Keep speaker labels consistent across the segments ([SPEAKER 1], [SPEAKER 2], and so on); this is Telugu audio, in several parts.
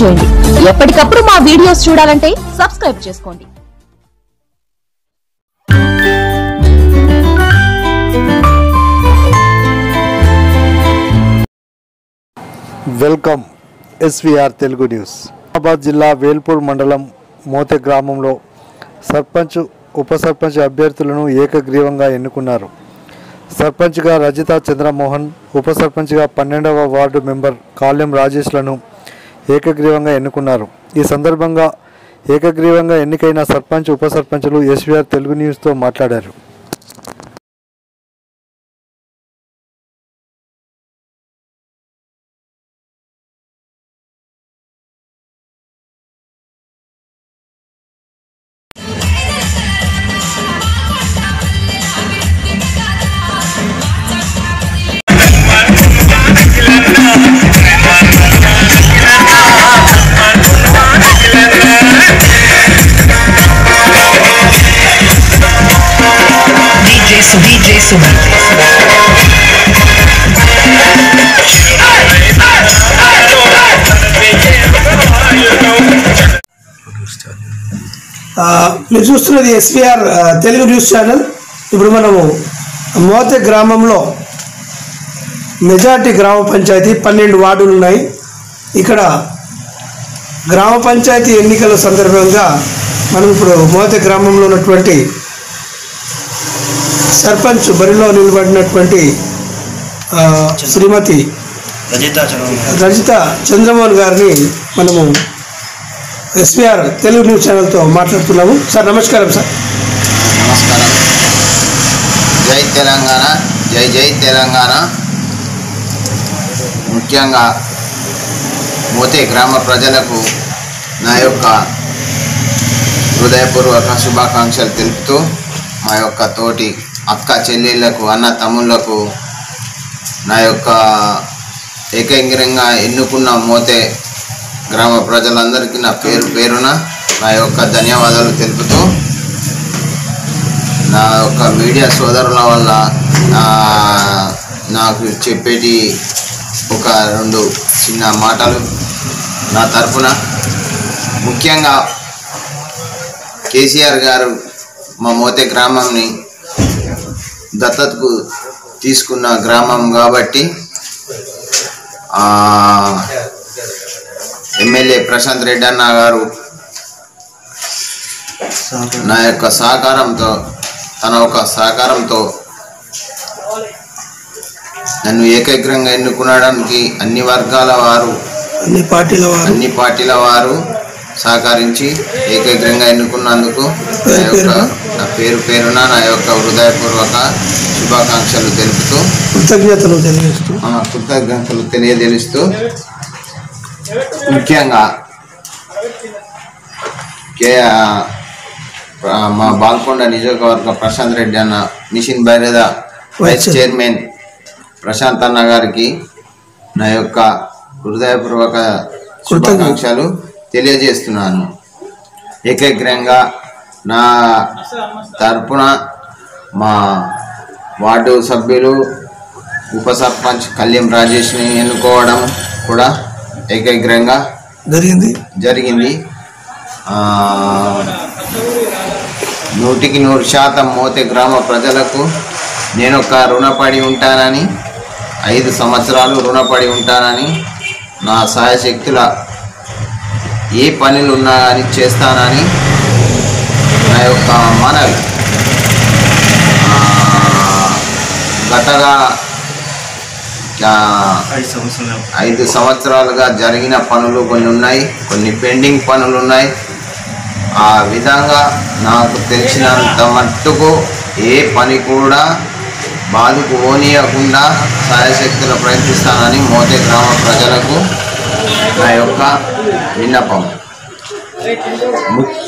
[SPEAKER 1] చేయండి. ఎప్పటికప్పుడు మా వీడియోస్ చూడాలంటే సబ్స్క్రైబ్ చేసుకోండి.
[SPEAKER 2] Welcome SVR Telugu news. Nizamabad జిల్లా వేల్పూర్ మండలం మోతే గ్రామంలో సర్పంచ్ ఉప సర్పంచ్ అభ్యర్థులను ఏకగ్రీవంగా ఎన్నుకున్నారు. సర్పంచ్గా రజిత చంద్రమోహన్, ఉప సర్పంచ్గా 12వ వార్డు మెంబర్ కాళ్యం రాజేష్లను ఏకగ్రీవంగా ఎన్నుకున్నారు. ఈ సందర్భంగా ఏకగ్రీవంగా ఎన్నికైన సర్పంచ్ ఉప సర్పంచులు ఎస్వీఆర్ తెలుగు న్యూస్తో మాట్లాడారు.
[SPEAKER 3] DJ Suman.
[SPEAKER 4] మీరు చూస్తున్నది ఎస్వీఆర్ తెలుగు న్యూస్ ఛానల్. ఇప్పుడు మనము మోతే గ్రామంలో మెజార్టీ గ్రామ పంచాయతీ 12 వార్డులు ఉన్నాయి. ఇక్కడ గ్రామ పంచాయతీ ఎన్నికల సందర్భంగా మనం ఇప్పుడు మోతే గ్రామంలో ఉన్నటువంటి సర్పంచ్ బరిలో నిలబడినటువంటి శ్రీమతి రజిత చంద్రమోహన్ గారిని మనము ఎస్వీఆర్ తెలుగు న్యూస్ ఛానల్తో మాట్లాడుతున్నాము. సార్ నమస్కారం. సార్
[SPEAKER 5] నమస్కారం. జై తెలంగాణ, జై జై తెలంగాణ. ముఖ్యంగా మోతే గ్రామ ప్రజలకు నా యొక్క హృదయపూర్వక శుభాకాంక్షలు తెలుపుతూ, మా యొక్క తోటి అక్క చెల్లెళ్లకు, అన్న తమ్ముళ్లకు నా యొక్క ఏకగ్రీవంగా ఎన్నుకున్న మోతే గ్రామ ప్రజలందరికీ నా పేరున నా యొక్క ధన్యవాదాలు తెలుపుతూ, నా యొక్క మీడియా సోదరుల వల్ల నాకు చెప్పేటి ఒక 2 చిన్న మాటలు నా తరపున. ముఖ్యంగా కేసీఆర్ గారు మా మోతే గ్రామంని దత్తతకు తీసుకున్న గ్రామం కాబట్టి ఎమ్మెల్యే ప్రశాంత్ రెడ్డి అన్న గారు నా యొక్క సహకారంతో, తన ఒక సహకారంతో నన్ను ఏకగ్రంగా ఎన్నుకునడానికి అన్ని వర్గాల వారు, అన్ని పార్టీల వారు సహకరించి ఏకగ్రంగా ఎన్నుకున్నందుకు నా పేరున నా యొక్క హృదయపూర్వక శుభాకాంక్షలు తెలుపుతూ, కృతజ్ఞతలు తెలియజేస్తూ, ముఖ్యంగా మా బాల్కొండ నియోజకవర్గ ప్రశాంత్ రెడ్డి అన్న, మిషన్ భైరద వైస్ చైర్మన్ ప్రశాంత్ అన్న గారికి నా యొక్క హృదయపూర్వక శుభాకాంక్షలు తెలియజేస్తున్నాను. ఏకగ్రంగా నా తరపున మా వార్డు సభ్యులు ఉప సర్పంచ్ కాళ్యం రాజేష్ని ఎన్నుకోవడం కూడా ఏకగ్రంగా జరిగింది. 100% మోతే గ్రామ ప్రజలకు నేను ఒక రుణపడి ఉంటానని, 5 సంవత్సరాలు రుణపడి ఉంటానని, నా సహాయశక్తుల ఏ పనులు ఉన్నా కానీ చేస్తానని నా యొక్క మనవి. గతగా 5 సంవత్సరాలుగా జరిగిన పనులు కొన్ని ఉన్నాయి, కొన్ని పెండింగ్ పనులు ఉన్నాయి. ఆ విధంగా నాకు తెలిసినంత మట్టుకు ఏ పని కూడా బాధకు ఓనియకుండా సహాయశక్తులు ప్రయత్నిస్తానని మోతే గ్రామ ప్రజలకు నా యొక్క విన్నపం.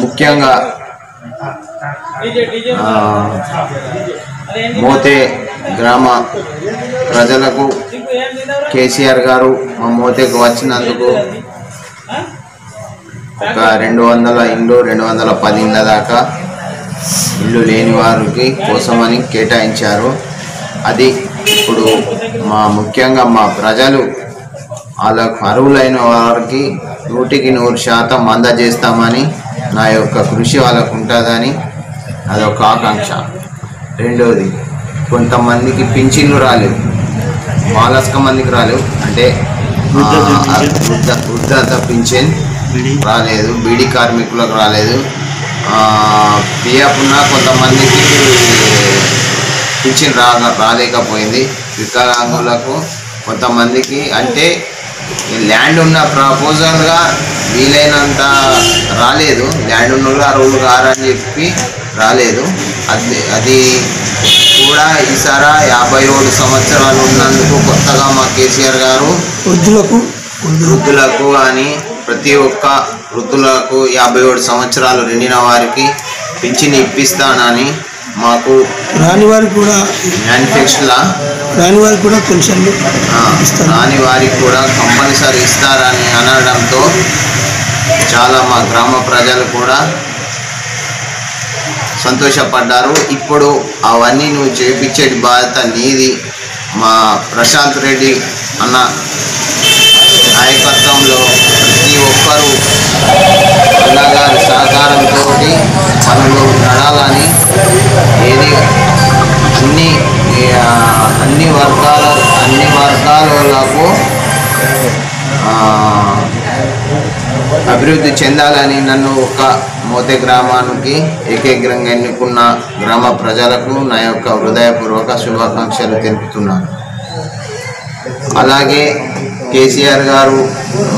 [SPEAKER 5] ముఖ్యంగా మోతే గ్రామ ప్రజలకు కేసీఆర్ గారు మా మోతేకు వచ్చినందుకు ఒక 200 ఇండ్లు, 210 ఇండ్ల దాకా ఇల్లు లేని వారికి కోసమని కేటాయించారు. అది ఇప్పుడు ముఖ్యంగా మా ప్రజలు వాళ్ళకు అర్హులైన వారికి 100% అందజేస్తామని నా యొక్క కృషి వాళ్ళకు ఉంటుందని అదొక ఆకాంక్ష. రెండవది, కొంతమందికి పింఛన్లు రాలేవు, మాలస్క మందికి రాలేవు, అంటే వృద్ధత పింఛన్ రాలేదు, బీడీ కార్మికులకు రాలేదు, పిఎఫ్ ఉన్న కొంతమందికి పింఛన్ రాలేకపోయింది, వికలాంగులకు కొంతమందికి, అంటే ల్యాండ్ ఉన్న ప్రపోజల్గా వీలైనంత రాలేదు, ల్యాండ్ ఉన్న వాళ్ళు అర్హులు కారని చెప్పి రాలేదు. అది కూడా ఈసారి 57 సంవత్సరాలు ఉన్నందుకు కొత్తగా మా కేసీఆర్ గారు వృద్ధులకు కానీ ప్రతి ఒక్క వృద్ధులకు 57 సంవత్సరాలు నిండిన వారికి పింఛన్ ఇప్పిస్తానని మాకు
[SPEAKER 4] రాని వారికి కూడా
[SPEAKER 5] మేనిఫెస్టోలా
[SPEAKER 4] పెన్షన్లు
[SPEAKER 5] రాని వారికి కూడా కంపల్సరీ ఇస్తారని అనడంతో చాలా మా గ్రామ ప్రజలు కూడా సంతోషపడ్డారు. ఇప్పుడు అవన్నీ నువ్వు చేపించే బాధ్యత నీది. మా ప్రశాంత్ రెడ్డి అన్న నాయకత్వంలో ప్రతి ఒక్కరూ అన్నగారి సహకారంతో పనులు నడాలని అన్ని వర్గాలకు అభివృద్ధి చెందాలని నన్ను ఒక మోతే గ్రామానికి ఏకగ్రంగా ఎన్నుకున్న గ్రామ ప్రజలకు నా యొక్క హృదయపూర్వక శుభాకాంక్షలు తెలుపుతున్నాను. అలాగే కేసీఆర్ గారు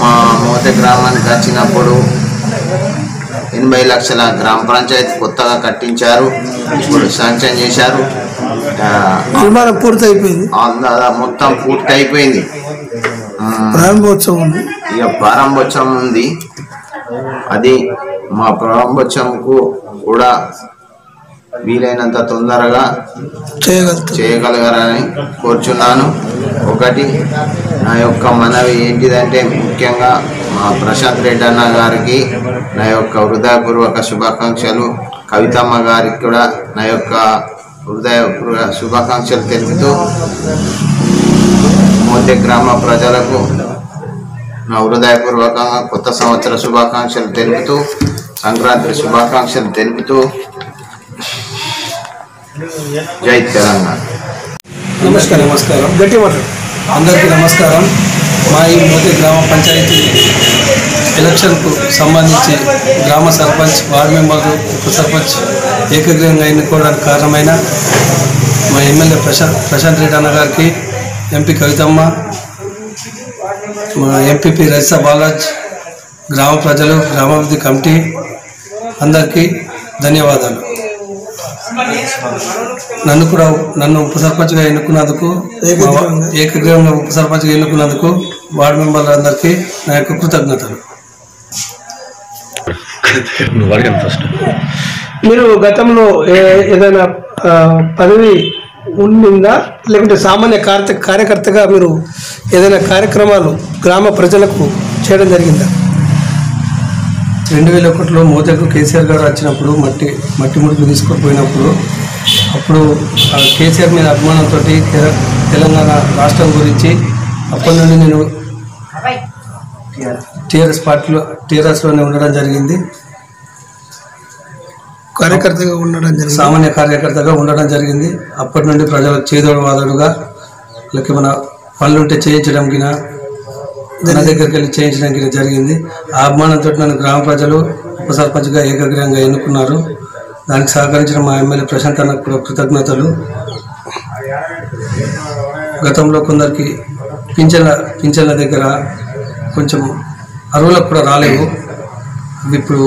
[SPEAKER 5] మా మోతే గ్రామానికి వచ్చినప్పుడు 80 లక్షల గ్రామ పంచాయతీ కొత్తగా కట్టించారు, ఇప్పుడు శాంక్షన్ చేశారు, మొత్తం పూర్తి అయిపోయింది. ప్రారంభోత్సవం ఉంది. అది మా ప్రారంభోత్సవంకు కూడా వీలైనంత తొందరగా చేయగలగాలని కోరుచున్నాను. ఒకటి నా యొక్క మనవి ఏంటిదంటే, ముఖ్యంగా మా ప్రశాంత్ రెడ్డి అన్న గారికి నా యొక్క హృదయపూర్వక శుభాకాంక్షలు, కవితమ్మ గారికి కూడా నా యొక్క హృదయపూర్వక శుభాకాంక్షలు తెలుపుతూ, మోతే గ్రామ ప్రజలకు నా హృదయపూర్వకంగా కొత్త సంవత్సర శుభాకాంక్షలు తెలుపుతూ, సంక్రాంతి శుభాకాంక్షలు తెలుపుతూ, జై తెలంగాణ.
[SPEAKER 4] నమస్కారం. గట్టి మాట. అందరికీ నమస్కారం. మా ఈ మోతే గ్రామ పంచాయతీ ఎలక్షన్కు సంబంధించి గ్రామ సర్పంచ్, వార్డు మెంబర్లు, ఉప సర్పంచ్ ఏకగ్రీవంగా ఎన్నుకోవడానికి కారణమైన మా ఎమ్మెల్యే ప్రశాంత్ రెడ్డి అన్న గారికి, ఎంపీ కవితమ్మ, మా ఎంపీపీ రజిత బాలాజ్, గ్రామ ప్రజలు, గ్రామాభివృద్ధి కమిటీ అందరికీ ధన్యవాదాలు. నన్ను ఉప సర్పంచ్గా ఎన్నుకున్నందుకు, ఏకగ్రీవంగా ఉప సర్పంచ్గా ఎన్నుకున్నందుకు వార్డు మెంబర్లందరికీ నా యొక్క కృతజ్ఞతలు.
[SPEAKER 6] మీరు గతంలో ఏదైనా పదవి ఉండిందా, లేకుంటే సామాన్య కార్యకర్తగా మీరు ఏదైనా కార్యక్రమాలు గ్రామ ప్రజలకు చేయడం జరిగిందా?
[SPEAKER 4] 2001లో మోతకు కేసీఆర్ గారు వచ్చినప్పుడు మట్టి ముడుపు తీసుకొని పోయినప్పుడు, అప్పుడు కేసీఆర్ మీద అభిమానంతో తెలంగాణ రాష్ట్రం గురించి అప్పటి నుండి నేను టీఆర్ఎస్లోనే ఉండడం జరిగింది. సామాన్య కార్యకర్తగా ఉండడం జరిగింది. అప్పటి నుండి ప్రజలకు చేదోడు వాదోడుగా, లేక మన పనులుంటే చేయించడానికి, మన దగ్గరికి వెళ్ళి చేయించడానికి జరిగింది. ఆ అభిమానంతో నన్ను గ్రామ ప్రజలు ఉప సర్పంచ్గా ఏకగ్రీవంగా ఎన్నుకున్నారు. దానికి సహకరించిన మా ఎమ్మెల్యే ప్రశాంత్ అన్నకు కూడా కృతజ్ఞతలు. గతంలో కొందరికి పింఛన్ల దగ్గర కొంచెం అర్హులకు కూడా రాలేవు. ఇప్పుడు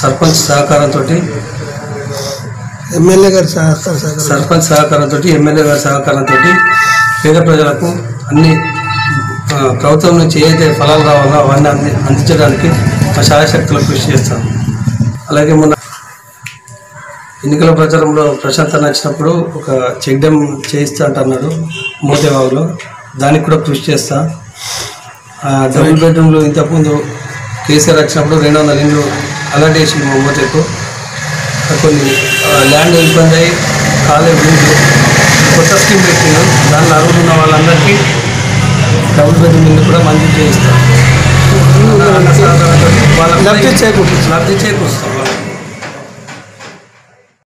[SPEAKER 4] సర్పంచ్ సహకారంతో, సర్పంచ్ సహకారంతో, ఎమ్మెల్యే గారి సహకారంతో పేద ప్రజలకు అన్ని ప్రభుత్వం నుంచి ఏదైతే ఫలాలు రావాలో అవన్నీ అందించడానికి మా శాయశక్తులకు కృషి చేస్తాను. అలాగే మొన్న ఎన్నికల ప్రచారంలో ప్రశాంత్ నచ్చినప్పుడు ఒక చెక్ డ్యామ్ చేయిస్తా అంటున్నాడు మోతేబాబులో, దానికి కూడా కృషి చేస్తా. డబుల్ బెడ్రూమ్లు ఇంతకుముందు కేసీఆర్ వచ్చినప్పుడు 200 ఇండ్లు అలాట్ చేసింది మా మోతేకు. కొన్ని ల్యాండ్ ఇబ్బంది అయ్యి కాలేజ్ కొత్త స్కీమ్ పెట్టిండు. దానిలో అర్హులు ఉన్న వాళ్ళందరికీ డబుల్ బెడ్రూమ్ ఇల్లు కూడా మంజూరు చేయిస్తాం. అన్న సహకారంతో వాళ్ళ
[SPEAKER 6] లబ్ధి చేకూరుస్తాం.